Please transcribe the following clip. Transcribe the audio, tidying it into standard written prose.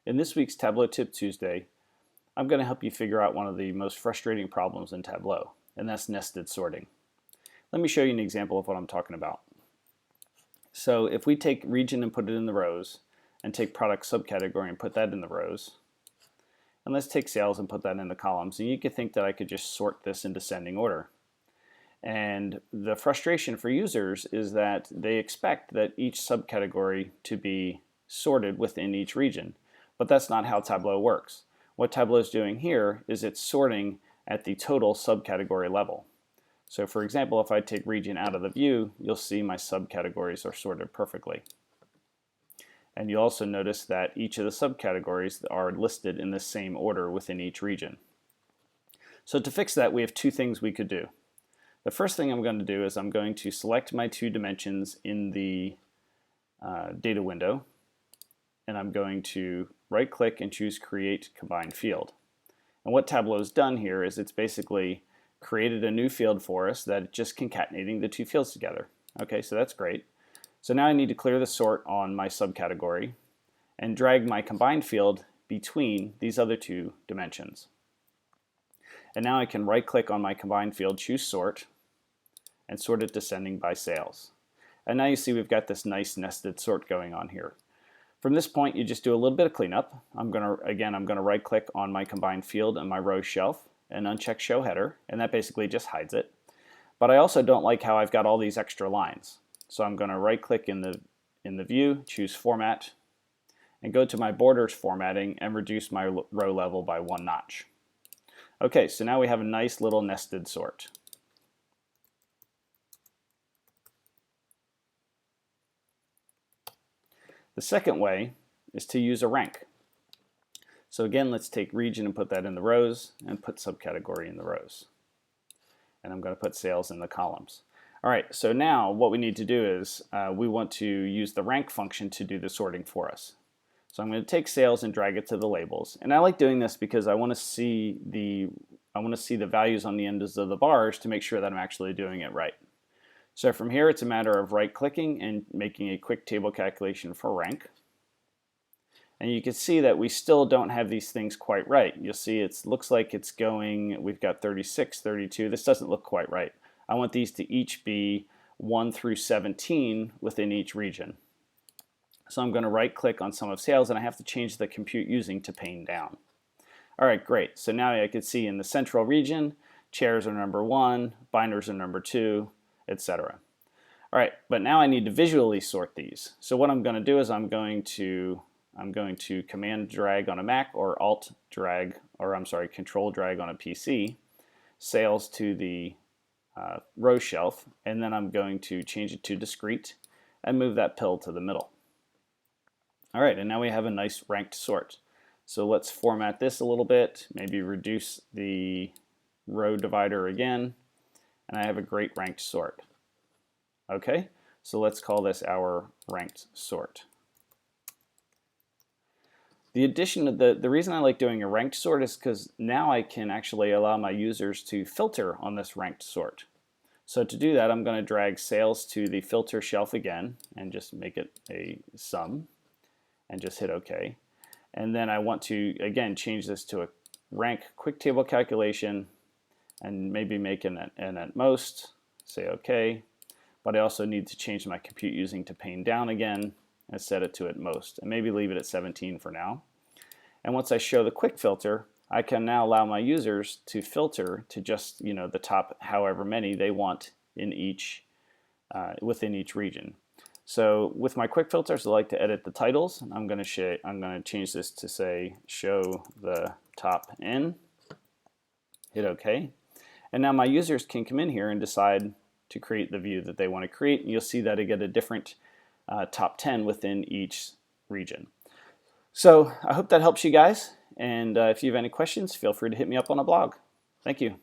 In this week's Tableau Tip Tuesday, I'm going to help you figure out one of the most frustrating problems in Tableau, and that's nested sorting. Let me show you an example of what I'm talking about. So if we take region and put it in the rows, and take product subcategory and put that in the rows, and let's take sales and put that in the columns, and you could think that I could just sort this in descending order. And the frustration for users is that they expect that each subcategory to be sorted within each region. But that's not how Tableau works. What Tableau is doing here is it's sorting at the total subcategory level. So for example, if I take region out of the view, you'll see my subcategories are sorted perfectly. And you'll also notice that each of the subcategories are listed in the same order within each region. So to fix that, we have two things we could do. The first thing I'm going to do is I'm going to select my two dimensions in the data window, and I'm going to right click and choose Create Combined Field. And what Tableau has done here is it's basically created a new field for us that just concatenating the two fields together. Okay, so that's great. So now I need to clear the sort on my subcategory and drag my combined field between these other two dimensions. And now I can right click on my combined field, choose sort, and sort it descending by sales. And now you see we've got this nice nested sort going on here. From this point, you just do a little bit of cleanup. I'm going to right click on my combined field and my row shelf and uncheck show header, and that basically just hides it. But I also don't like how I've got all these extra lines. So I'm going to right click in the view, choose format, and go to my borders formatting and reduce my row level by 1 notch. Okay, so now we have a nice little nested sort. The second way is to use a rank. So again, let's take region and put that in the rows and put subcategory in the rows. And I'm going to put sales in the columns. All right, so now what we need to do is we want to use the rank function to do the sorting for us. So I'm going to take sales and drag it to the labels. And I like doing this because I want to see the values on the ends of the bars to make sure that I'm actually doing it right. So from here, it's a matter of right-clicking and making a quick table calculation for rank. And you can see that we still don't have these things quite right. You'll see it looks like it's going, we've got 36, 32. This doesn't look quite right. I want these to each be 1 through 17 within each region. So I'm going to right click on sum of sales, and I have to change the compute using to pane down. All right, great. So now I can see in the central region, chairs are number 1, binders are number 2, etc. All right, but now I need to visually sort these. So what I'm going to do is I'm going to command drag on a Mac or alt drag, or I'm sorry, control drag on a PC, sales to the row shelf, and then I'm going to change it to discrete and move that pill to the middle. All right, and now we have a nice ranked sort. So let's format this a little bit, maybe reduce the row divider again, and I have a great ranked sort. Okay, so let's call this our ranked sort. The addition of the reason I like doing a ranked sort is because now I can actually allow my users to filter on this ranked sort. So to do that, I'm going to drag sales to the filter shelf again and just make it a sum and just hit OK. And then I want to, again, change this to a rank quick table calculation and maybe make an at most, say OK. But I also need to change my compute using to pane down again and set it to at most, and maybe leave it at 17 for now. And once I show the quick filter, I can now allow my users to filter to just the top however many they want in each within each region. So with my quick filters, I like to edit the titles. I'm going to change this to say show the top n. Hit OK, and now my users can come in here and decide to create the view that they want to create, and you'll see that I get a different top 10 within each region. So I hope that helps you guys, and if you have any questions, feel free to hit me up on a blog. Thank you.